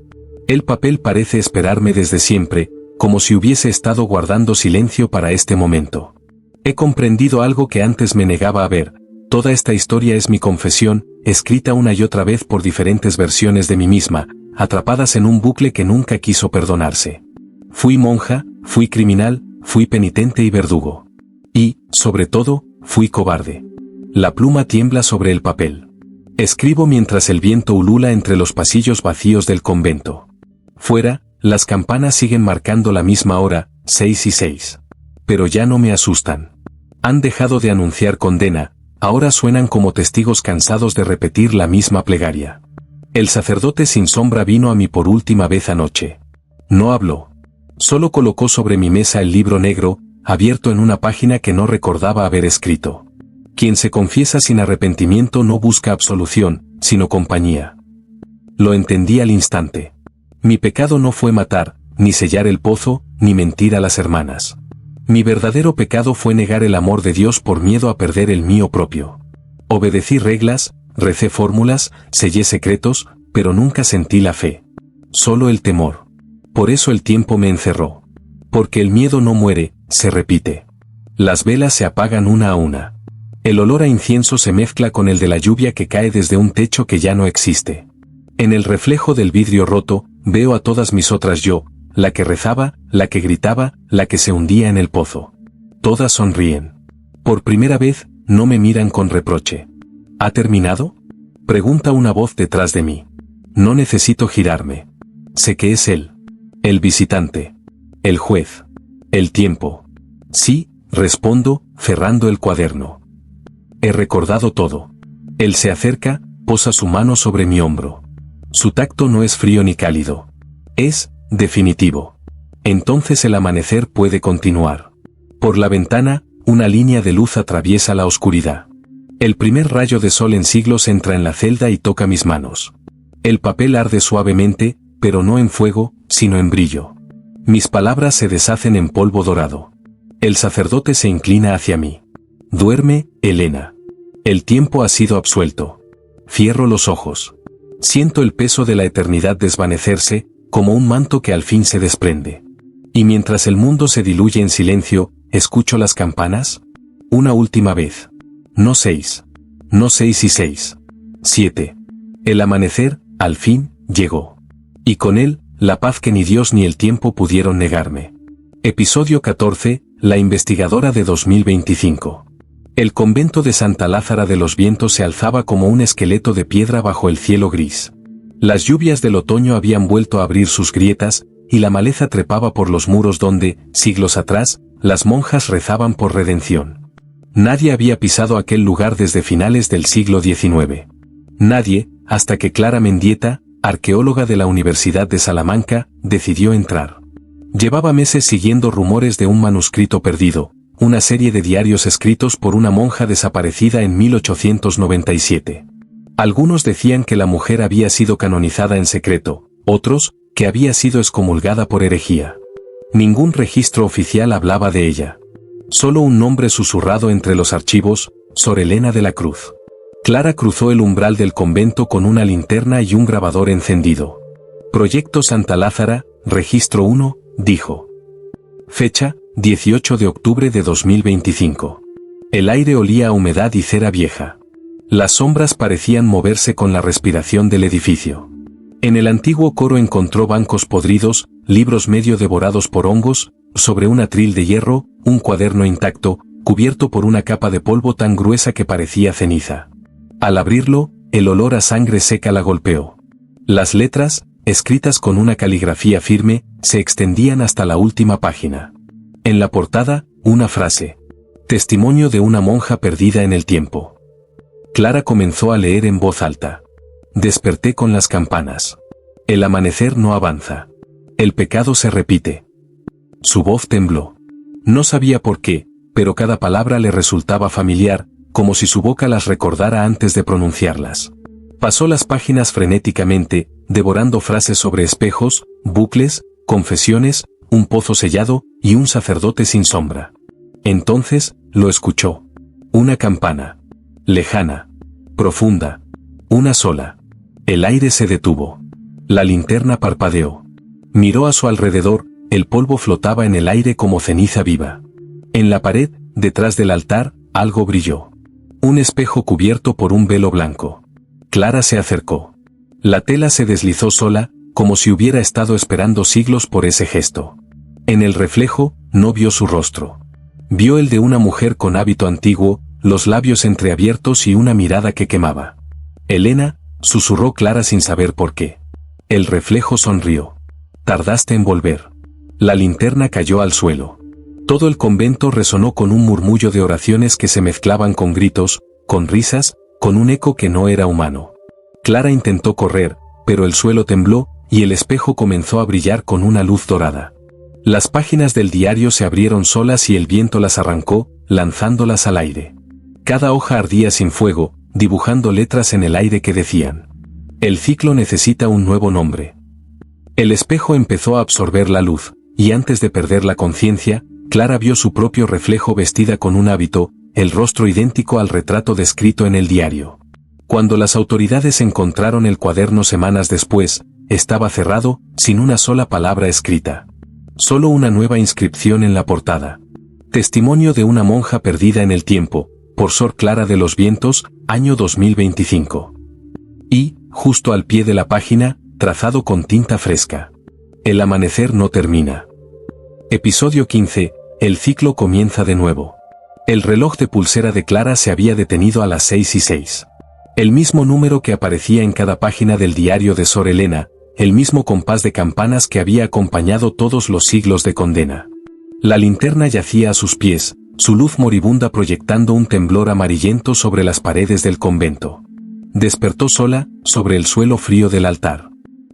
El papel parece esperarme desde siempre, como si hubiese estado guardando silencio para este momento. He comprendido algo que antes me negaba a ver. Toda esta historia es mi confesión, escrita una y otra vez por diferentes versiones de mí misma, atrapadas en un bucle que nunca quiso perdonarse. Fui monja, fui criminal, fui penitente y verdugo. Y, sobre todo, fui cobarde. La pluma tiembla sobre el papel. Escribo mientras el viento ulula entre los pasillos vacíos del convento. Fuera, las campanas siguen marcando la misma hora, 6 y 6. Pero ya no me asustan. Han dejado de anunciar condena, ahora suenan como testigos cansados de repetir la misma plegaria. El sacerdote sin sombra vino a mí por última vez anoche. No habló. Solo colocó sobre mi mesa el libro negro, abierto en una página que no recordaba haber escrito. Quien se confiesa sin arrepentimiento no busca absolución, sino compañía. Lo entendí al instante. Mi pecado no fue matar, ni sellar el pozo, ni mentir a las hermanas. Mi verdadero pecado fue negar el amor de Dios por miedo a perder el mío propio. Obedecí reglas, recé fórmulas, sellé secretos, pero nunca sentí la fe. Solo el temor. Por eso el tiempo me encerró. Porque el miedo no muere, se repite. Las velas se apagan una a una. El olor a incienso se mezcla con el de la lluvia que cae desde un techo que ya no existe. En el reflejo del vidrio roto, veo a todas mis otras yo, la que rezaba, la que gritaba, la que se hundía en el pozo. Todas sonríen. Por primera vez, no me miran con reproche. ¿Ha terminado?, pregunta una voz detrás de mí. No necesito girarme. Sé que es él. El visitante. El juez. El tiempo. Sí, respondo, cerrando el cuaderno. He recordado todo. Él se acerca, posa su mano sobre mi hombro. Su tacto no es frío ni cálido. Es definitivo. Entonces el amanecer puede continuar. Por la ventana, una línea de luz atraviesa la oscuridad. El primer rayo de sol en siglos entra en la celda y toca mis manos. El papel arde suavemente, pero no en fuego, sino en brillo. Mis palabras se deshacen en polvo dorado. El sacerdote se inclina hacia mí. Duerme, Elena. El tiempo ha sido absuelto. Cierro los ojos. Siento el peso de la eternidad desvanecerse, como un manto que al fin se desprende. Y mientras el mundo se diluye en silencio, escucho las campanas. Una última vez. No 6. No 6 y 6. 7. El amanecer, al fin, llegó. Y con él, la paz que ni Dios ni el tiempo pudieron negarme. Episodio 14, la investigadora de 2025. El convento de Santa Lázara de los Vientos se alzaba como un esqueleto de piedra bajo el cielo gris. Las lluvias del otoño habían vuelto a abrir sus grietas, y la maleza trepaba por los muros donde, siglos atrás, las monjas rezaban por redención. Nadie había pisado aquel lugar desde finales del siglo XIX. Nadie, hasta que Clara Mendieta, arqueóloga de la Universidad de Salamanca, decidió entrar. Llevaba meses siguiendo rumores de un manuscrito perdido, una serie de diarios escritos por una monja desaparecida en 1897. Algunos decían que la mujer había sido canonizada en secreto, otros, que había sido excomulgada por herejía. Ningún registro oficial hablaba de ella. Solo un nombre susurrado entre los archivos, Sor Elena de la Cruz. Clara cruzó el umbral del convento con una linterna y un grabador encendido. Proyecto Santa Lázara, registro 1, dijo. Fecha, 18 de octubre de 2025. El aire olía a humedad y cera vieja. Las sombras parecían moverse con la respiración del edificio. En el antiguo coro encontró bancos podridos, libros medio devorados por hongos, sobre un atril de hierro, un cuaderno intacto, cubierto por una capa de polvo tan gruesa que parecía ceniza. Al abrirlo, el olor a sangre seca la golpeó. Las letras, escritas con una caligrafía firme, se extendían hasta la última página. En la portada, una frase. Testimonio de una monja perdida en el tiempo. Clara comenzó a leer en voz alta. Desperté con las campanas. El amanecer no avanza. El pecado se repite. Su voz tembló. No sabía por qué, pero cada palabra le resultaba familiar, como si su boca las recordara antes de pronunciarlas. Pasó las páginas frenéticamente, devorando frases sobre espejos, bucles, confesiones, un pozo sellado y un sacerdote sin sombra. Entonces, lo escuchó. Una campana. Lejana. Profunda. Una sola. El aire se detuvo. La linterna parpadeó. Miró a su alrededor, el polvo flotaba en el aire como ceniza viva. En la pared, detrás del altar, algo brilló. Un espejo cubierto por un velo blanco. Clara se acercó. La tela se deslizó sola, como si hubiera estado esperando siglos por ese gesto. En el reflejo, no vio su rostro. Vio el de una mujer con hábito antiguo, los labios entreabiertos y una mirada que quemaba. «Elena», susurró Clara sin saber por qué. El reflejo sonrió. «Tardaste en volver». La linterna cayó al suelo. Todo el convento resonó con un murmullo de oraciones que se mezclaban con gritos, con risas, con un eco que no era humano. Clara intentó correr, pero el suelo tembló, y el espejo comenzó a brillar con una luz dorada. Las páginas del diario se abrieron solas y el viento las arrancó, lanzándolas al aire. Cada hoja ardía sin fuego, dibujando letras en el aire que decían: «El ciclo necesita un nuevo nombre». El espejo empezó a absorber la luz, y antes de perder la conciencia, Clara vio su propio reflejo vestida con un hábito, el rostro idéntico al retrato descrito en el diario. Cuando las autoridades encontraron el cuaderno semanas después, estaba cerrado, sin una sola palabra escrita. Solo una nueva inscripción en la portada. Testimonio de una monja perdida en el tiempo, por Sor Clara de los Vientos, año 2025. Y, justo al pie de la página, trazado con tinta fresca: «El amanecer no termina». Episodio 15, el ciclo comienza de nuevo. El reloj de pulsera de Clara se había detenido a las 6:06. El mismo número que aparecía en cada página del diario de Sor Elena, el mismo compás de campanas que había acompañado todos los siglos de condena. La linterna yacía a sus pies, su luz moribunda proyectando un temblor amarillento sobre las paredes del convento. Despertó sola, sobre el suelo frío del altar.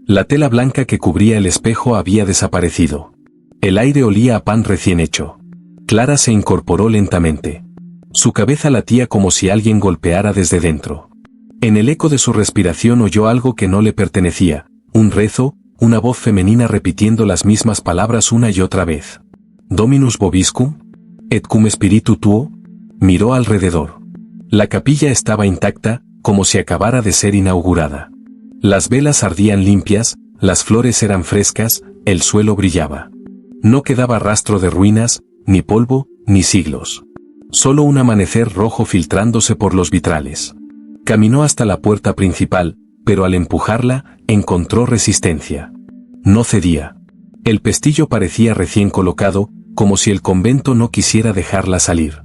La tela blanca que cubría el espejo había desaparecido. El aire olía a pan recién hecho. Clara se incorporó lentamente. Su cabeza latía como si alguien golpeara desde dentro. En el eco de su respiración oyó algo que no le pertenecía, un rezo, una voz femenina repitiendo las mismas palabras una y otra vez. «Dominus vobiscum? Et cum spiritu tuo?» Miró alrededor. La capilla estaba intacta, como si acabara de ser inaugurada. Las velas ardían limpias, las flores eran frescas, el suelo brillaba. No quedaba rastro de ruinas, ni polvo, ni siglos. Solo un amanecer rojo filtrándose por los vitrales. Caminó hasta la puerta principal, pero al empujarla, encontró resistencia. No cedía. El pestillo parecía recién colocado, como si el convento no quisiera dejarla salir.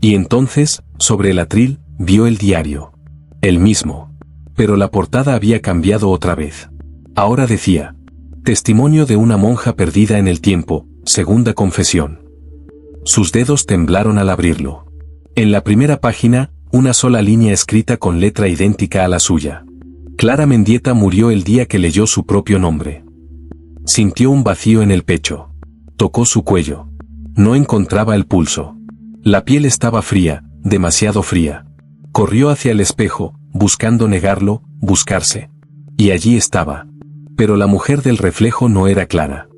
Y entonces, sobre el atril, vio el diario. El mismo. Pero la portada había cambiado otra vez. Ahora decía: «Testimonio de una monja perdida en el tiempo, segunda confesión». Sus dedos temblaron al abrirlo. En la primera página, una sola línea escrita con letra idéntica a la suya. Clara Mendieta murió el día que leyó su propio nombre. Sintió un vacío en el pecho. Tocó su cuello. No encontraba el pulso. La piel estaba fría, demasiado fría. Corrió hacia el espejo, buscando negarlo, buscarse. Y allí estaba. Pero la mujer del reflejo no era Clara.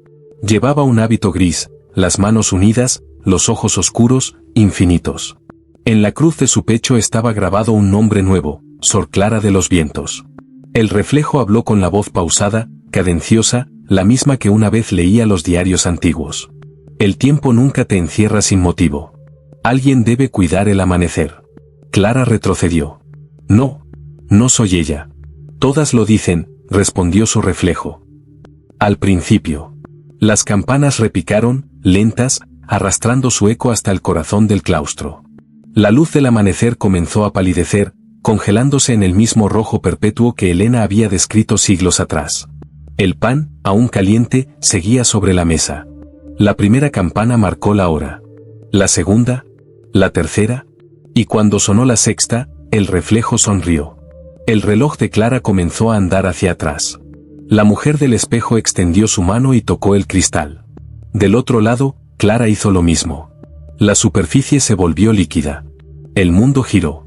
Llevaba un hábito gris, las manos unidas, los ojos oscuros, infinitos. En la cruz de su pecho estaba grabado un nombre nuevo: Sor Clara de los Vientos. El reflejo habló con la voz pausada, cadenciosa, la misma que una vez leía los diarios antiguos. «El tiempo nunca te encierra sin motivo. Alguien debe cuidar el amanecer». Clara retrocedió. «No, no soy ella. Todas lo dicen», respondió su reflejo. Al principio. Las campanas repicaron, lentas, arrastrando su eco hasta el corazón del claustro. La luz del amanecer comenzó a palidecer, congelándose en el mismo rojo perpetuo que Elena había descrito siglos atrás. El pan, aún caliente, seguía sobre la mesa. La primera campana marcó la hora. La segunda, la tercera, y cuando sonó la sexta, el reflejo sonrió. El reloj de Clara comenzó a andar hacia atrás. La mujer del espejo extendió su mano y tocó el cristal. Del otro lado, Clara hizo lo mismo. La superficie se volvió líquida. El mundo giró.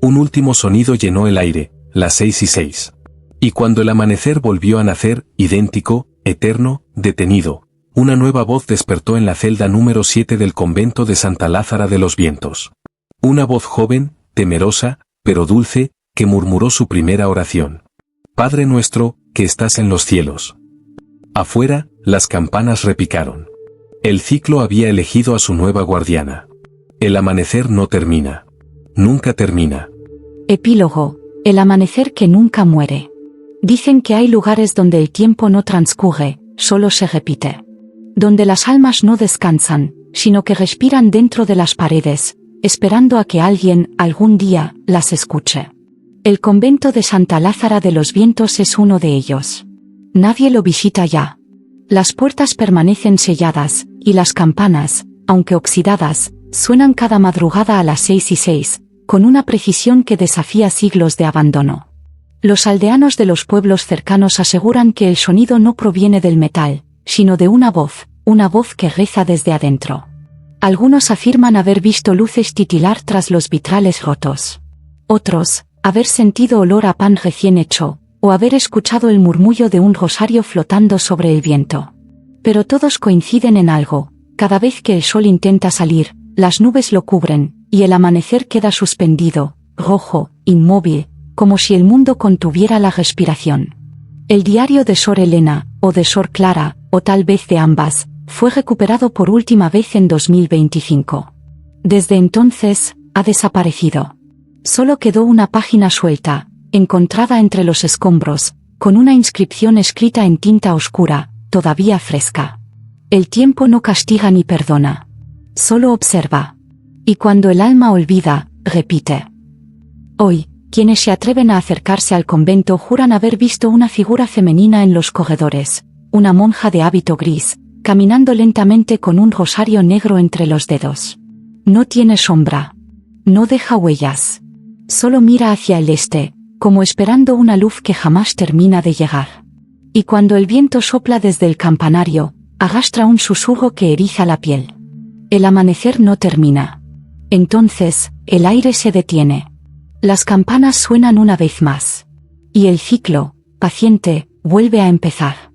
Un último sonido llenó el aire, las 6:06. Y cuando el amanecer volvió a nacer, idéntico, eterno, detenido, una nueva voz despertó en la celda número 7 del convento de Santa Lázara de los Vientos. Una voz joven, temerosa, pero dulce, que murmuró su primera oración. Padre nuestro, que estás en los cielos. Afuera, las campanas repicaron. El ciclo había elegido a su nueva guardiana. El amanecer no termina. Nunca termina. Epílogo. El amanecer que nunca muere. Dicen que hay lugares donde el tiempo no transcurre, solo se repite. Donde las almas no descansan, sino que respiran dentro de las paredes, esperando a que alguien, algún día, las escuche. El convento de Santa Lázara de los Vientos es uno de ellos. Nadie lo visita ya. Las puertas permanecen selladas, y las campanas, aunque oxidadas, suenan cada madrugada a las 6:06, con una precisión que desafía siglos de abandono. Los aldeanos de los pueblos cercanos aseguran que el sonido no proviene del metal, sino de una voz que reza desde adentro. Algunos afirman haber visto luces titilar tras los vitrales rotos. Otros, haber sentido olor a pan recién hecho, o haber escuchado el murmullo de un rosario flotando sobre el viento. Pero todos coinciden en algo: cada vez que el sol intenta salir, las nubes lo cubren, y el amanecer queda suspendido, rojo, inmóvil, como si el mundo contuviera la respiración. El diario de Sor Elena, o de Sor Clara, o tal vez de ambas, fue recuperado por última vez en 2025. Desde entonces, ha desaparecido. Solo quedó una página suelta, encontrada entre los escombros, con una inscripción escrita en tinta oscura, todavía fresca. El tiempo no castiga ni perdona. Solo observa. Y cuando el alma olvida, repite. Hoy, quienes se atreven a acercarse al convento juran haber visto una figura femenina en los corredores, una monja de hábito gris, caminando lentamente con un rosario negro entre los dedos. No tiene sombra. No deja huellas. Solo mira hacia el este, como esperando una luz que jamás termina de llegar. Y cuando el viento sopla desde el campanario, arrastra un susurro que eriza la piel. El amanecer no termina. Entonces, el aire se detiene. Las campanas suenan una vez más. Y el ciclo, paciente, vuelve a empezar.